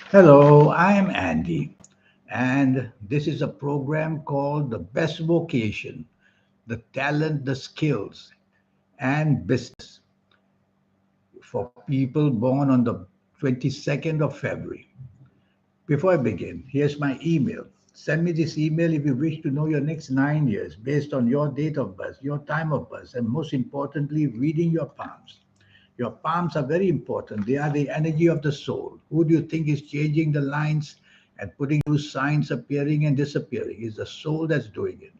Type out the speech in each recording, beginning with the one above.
Hello, I'm Andy, and this is a program called The Best Vocation, the Talent, the Skills, and Business for people born on the 22nd of February. Before I begin, here's my email. Send me this email if you wish to know your next 9 years based on your date of birth, your time of birth, and most importantly, reading your palms. Your palms are very important. They are the energy of the soul. Who do you think is changing the lines and putting new signs appearing and disappearing? It's the soul that's doing it.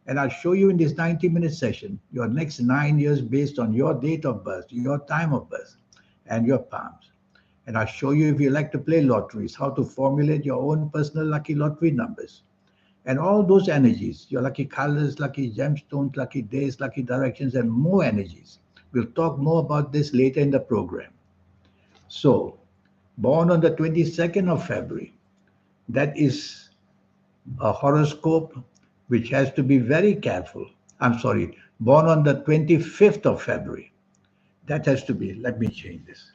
And I'll show you in this 90-minute session your next 9 years based on your date of birth, your time of birth, and your palms. And I'll show you if you like to play lotteries, how to formulate your own personal lucky lottery numbers. And all those energies, your lucky colors, lucky gemstones, lucky days, lucky directions, and more energies. We'll talk more about this later in the program. So, born on the 22nd of February, that is a horoscope which has to be very careful. I'm sorry, born on the 25th of February. That has to be, let me change this.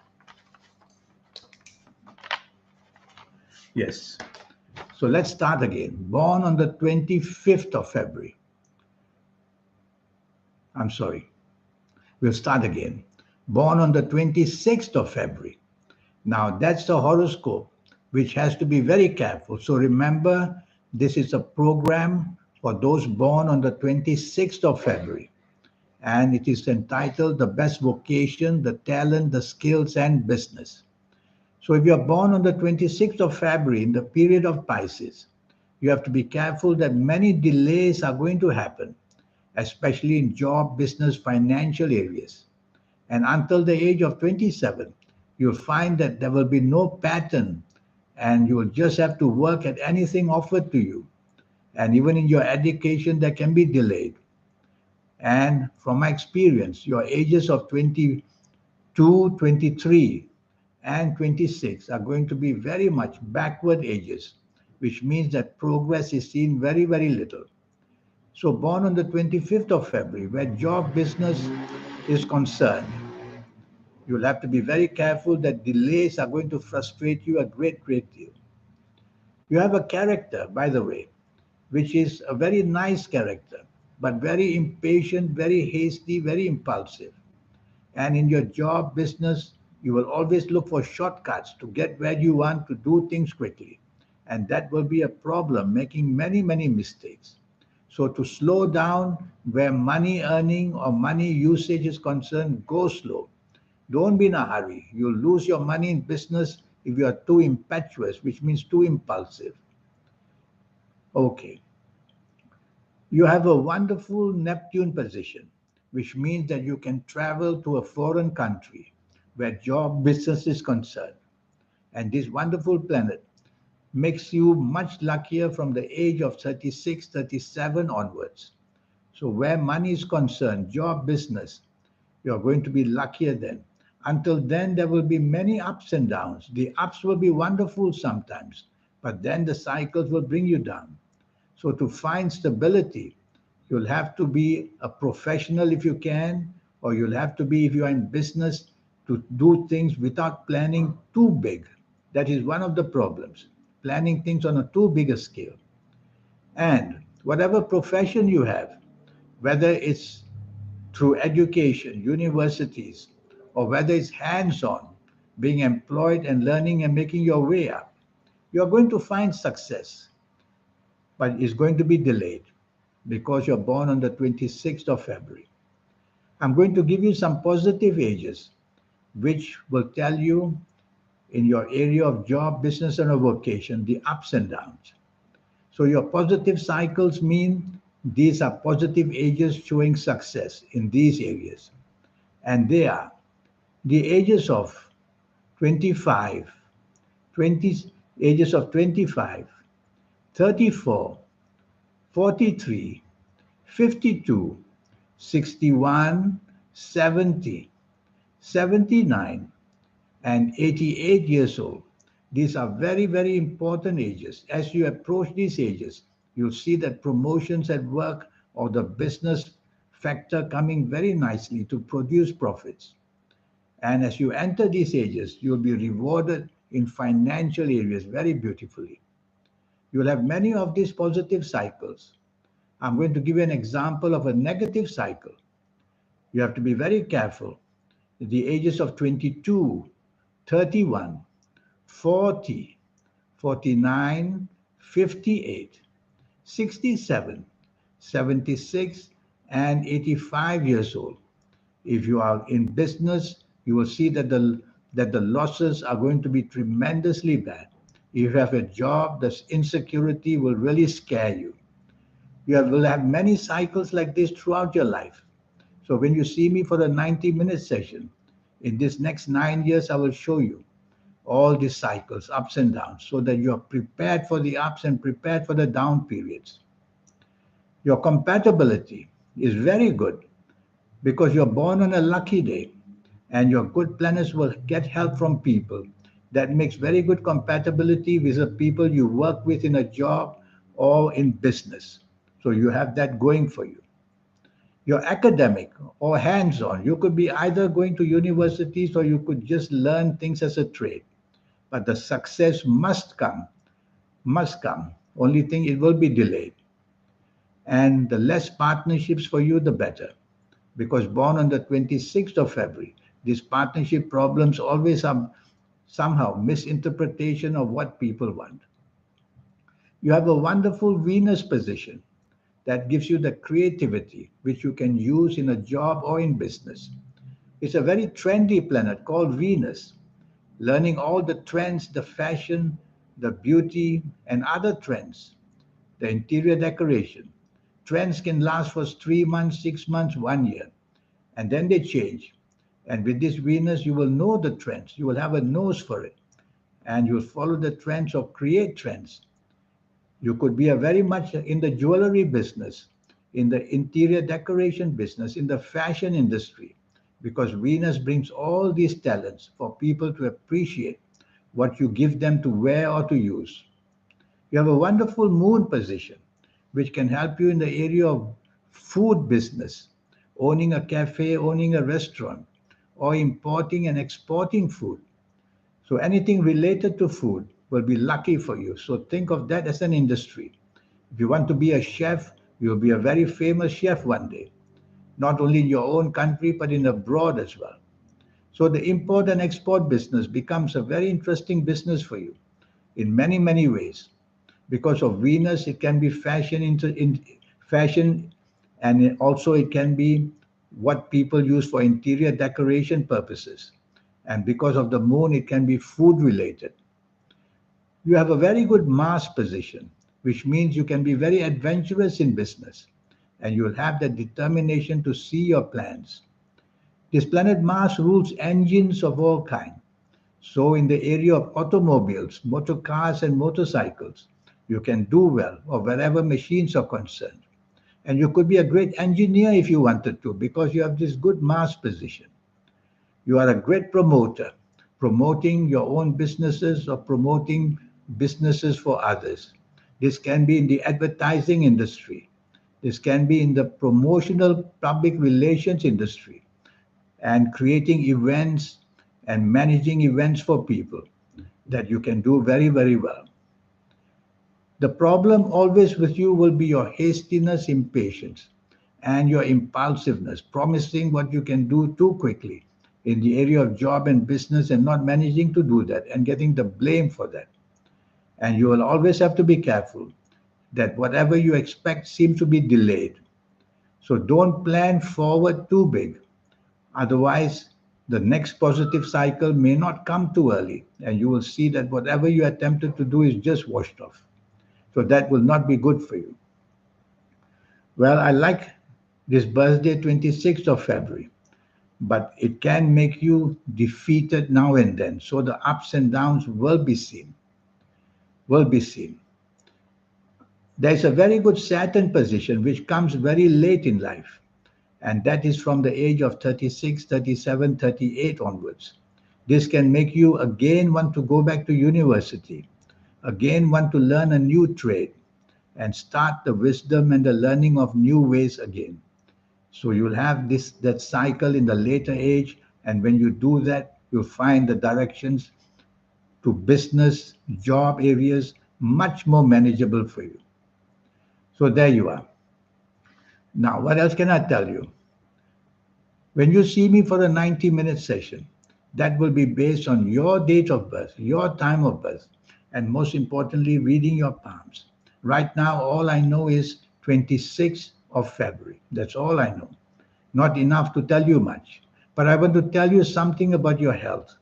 Yes. So let's start again. Born on the 25th of February. I'm sorry. We'll start again. Born on the 26th of February. Now, that's the horoscope, which has to be very careful. So remember, this is a program for those born on the 26th of February. And it is entitled The Best Vocation, the Talent, the Skills, and Business. So if you're born on the 26th of February in the period of Pisces, you have to be careful that many delays are going to happen, especially in job, business, financial areas. And until the age of 27, you'll find that there will be no pattern and you will just have to work at anything offered to you. And even in your education, that can be delayed. And from my experience, your ages of 22, 23, and 26 are going to be very much backward ages, which means that progress is seen very, very little. So, born on the 25th of February, where job business is concerned, you'll have to be very careful that delays are going to frustrate you a great, great deal. You have a character, by the way, which is a very nice character, but very impatient, very hasty, very impulsive. And in your job, business, you will always look for shortcuts to get where you want to do things quickly. And that will be a problem, making many, many mistakes. So to slow down where money earning or money usage is concerned, go slow. Don't be in a hurry. You'll lose your money in business if you are too impetuous, which means too impulsive. Okay. You have a wonderful Neptune position, which means that you can travel to a foreign country where job business is concerned. And this wonderful planet makes you much luckier from the age of 36, 37 onwards. So, where money is concerned, job business, you're going to be luckier then. Until then, there will be many ups and downs. The ups will be wonderful sometimes, but then the cycles will bring you down. So, to find stability, you'll have to be a professional if you can, or you'll have to be, if you are in business, to do things without planning too big. That is one of the problems, planning things on a too big a scale. And whatever profession you have, whether it's through education, universities, or whether it's hands on, being employed and learning and making your way up, you're going to find success, but it's going to be delayed because you're born on the 26th of February. I'm going to give you some positive ages, which will tell you in your area of job, business, and a vocation, the ups and downs. So your positive cycles mean these are positive ages showing success in these areas. And they are the ages of 25, 20, ages of 25, 34, 43, 52, 61, 70, 79, and 88 years old. These are very, very important ages. As you approach these ages, you'll see that promotions at work or the business factor coming very nicely to produce profits. And as you enter these ages, you'll be rewarded in financial areas very beautifully. You'll have many of these positive cycles. I'm going to give you an example of a negative cycle. You have to be very careful. The ages of 22, 31, 40, 49, 58, 67, 76, and 85 years old. If you are in business, you will see that the losses are going to be tremendously bad. If you have a job, the insecurity will really scare you. Will have many cycles like this throughout your life. So when you see me for a 90-minute session, in this next 9 years, I will show you all these cycles, ups and downs, so that you are prepared for the ups and prepared for the down periods. Your compatibility is very good because you're born on a lucky day and your good planets will get help from people. That makes very good compatibility with the people you work with in a job or in business. So you have that going for you. You're academic or hands on. You could be either going to universities or you could just learn things as a trade. But the success must come. Only thing it will be delayed. And the less partnerships for you, the better. Because born on the 26th of February, these partnership problems always have somehow misinterpretation of what people want. You have a wonderful Venus position that gives you the creativity which you can use in a job or in business. It's a very trendy planet called Venus, learning all the trends, the fashion, the beauty, and other trends, the interior decoration. Trends can last for 3 months, 6 months, 1 year, and then they change. And with this Venus, you will know the trends. You will have a nose for it, and you'll follow the trends or create trends. You could be a very much in the jewelry business, in the interior decoration business, in the fashion industry, because Venus brings all these talents for people to appreciate what you give them to wear or to use. You have a wonderful moon position, which can help you in the area of food business, owning a cafe, owning a restaurant, or importing and exporting food. So anything related to food will be lucky for you. So think of that as an industry. If you want to be a chef, you'll be a very famous chef one day, not only in your own country, but in abroad as well. So the import and export business becomes a very interesting business for you in many, many ways. Because of Venus, it can be in fashion, and also it can be what people use for interior decoration purposes. And because of the moon, it can be food related. You have a very good Mars position, which means you can be very adventurous in business and you will have the determination to see your plans. This planet Mars rules engines of all kinds. So, in the area of automobiles, motor cars, and motorcycles, you can do well, or wherever machines are concerned. And you could be a great engineer if you wanted to, because you have this good Mars position. You are a great promoter, promoting your own businesses or promoting businesses for others. This can be in the advertising industry. This can be in the promotional public relations industry and creating events and managing events for people that you can do very, very well. The problem always with you will be your hastiness, impatience, and your impulsiveness, promising what you can do too quickly in the area of job and business and not managing to do that and getting the blame for that. And you will always have to be careful that whatever you expect seems to be delayed. So don't plan forward too big. Otherwise, the next positive cycle may not come too early, and you will see that whatever you attempted to do is just washed off. So that will not be good for you. Well, I like this birthday, 26th of February, but it can make you defeated now and then. So the ups and downs will be seen, will be seen. There's a very good Saturn position which comes very late in life, and that is from the age of 36, 37, 38 onwards. This can make you again want to go back to university, again want to learn a new trade, and start the wisdom and the learning of new ways again. So you'll have this that cycle in the later age, and when you do that, you'll find the directions to business, job areas, much more manageable for you. So there you are. Now, what else can I tell you? When you see me for a 90-minute session, that will be based on your date of birth, your time of birth, and most importantly, reading your palms. Right now, all I know is 26th of February. That's all I know. Not enough to tell you much. But I want to tell you something about your health.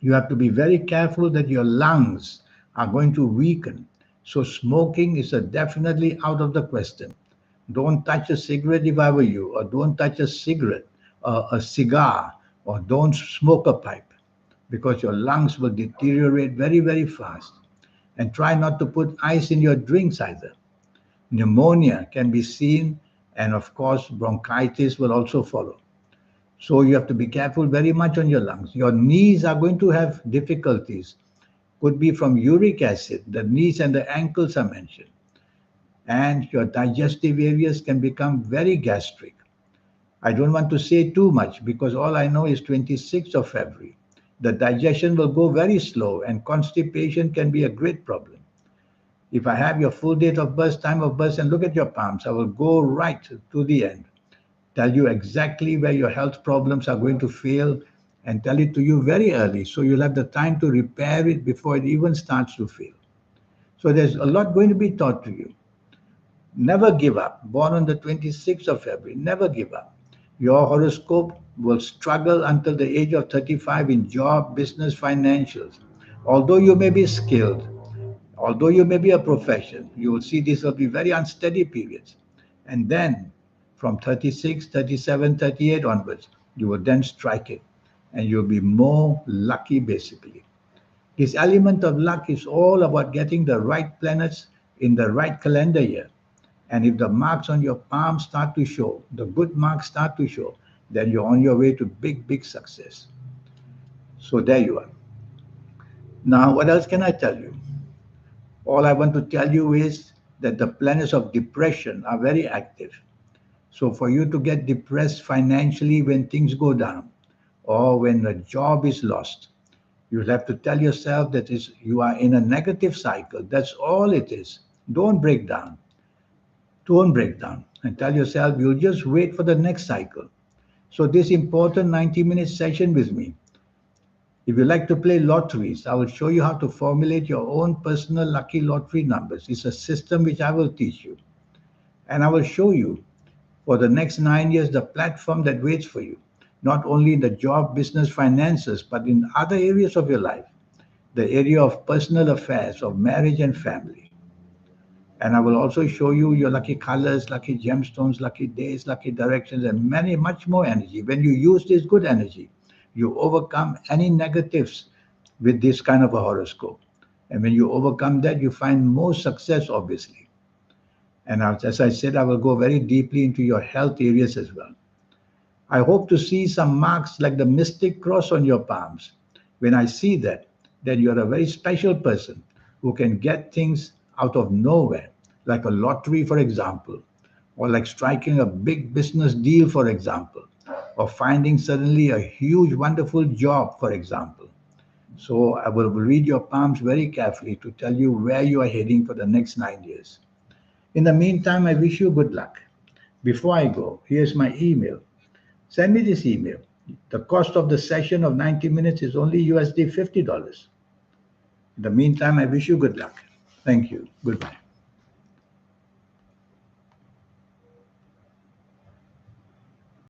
You have to be very careful that your lungs are going to weaken. So smoking is definitely out of the question. Don't touch a cigarette if I were you, or don't touch a cigarette, a cigar, or don't smoke a pipe because your lungs will deteriorate very, very fast. And try not to put ice in your drinks either. Pneumonia can be seen, and of course, bronchitis will also follow. So you have to be careful very much on your lungs. Your knees are going to have difficulties. Could be from uric acid. The knees and the ankles are mentioned. And your digestive areas can become very gastric. I don't want to say too much because all I know is 26th of February. The digestion will go very slow and constipation can be a great problem. If I have your full date of birth, time of birth, and look at your palms, I will go right to the end. Tell you exactly where your health problems are going to fail and tell it to you very early so you'll have the time to repair it before it even starts to fail. So there's a lot going to be taught to you. Never give up. Born on the 26th of February, never give up. Your horoscope will struggle until the age of 35 in job, business, financials. Although you may be skilled, although you may be a profession, you will see these will be very unsteady periods. And then from 36, 37, 38 onwards, you will then strike it and you'll be more lucky basically. This element of luck is all about getting the right planets in the right calendar year. And if the marks on your palm start to show, the good marks start to show, then you're on your way to big, big success. So there you are. Now, what else can I tell you? All I want to tell you is that the planets of depression are very active. So for you to get depressed financially when things go down or when a job is lost, you'll have to tell yourself that you are in a negative cycle. That's all it is. Don't break down. Don't break down. And tell yourself you'll just wait for the next cycle. So this important 90-minute session with me, if you like to play lotteries, I will show you how to formulate your own personal lucky lottery numbers. It's a system which I will teach you. And I will show you for the next 9 years the platform that waits for you, not only in the job, business, finances, but in other areas of your life, the area of personal affairs, of marriage and family. And I will also show you your lucky colors, lucky gemstones, lucky days, lucky directions, and many, much more energy. When you use this good energy, you overcome any negatives with this kind of a horoscope. And when you overcome that, you find more success, obviously. And as I said, I will go very deeply into your health areas as well. I hope to see some marks like the mystic cross on your palms. When I see that, then you're a very special person who can get things out of nowhere, like a lottery, for example, or like striking a big business deal, for example, or finding suddenly a huge, wonderful job, for example. So I will read your palms very carefully to tell you where you are heading for the next 9 years. In the meantime, I wish you good luck. Before I go, here's my email. Send me this email. The cost of the session of 90 minutes is only USD $50. In the meantime, I wish you good luck. Thank you. Goodbye.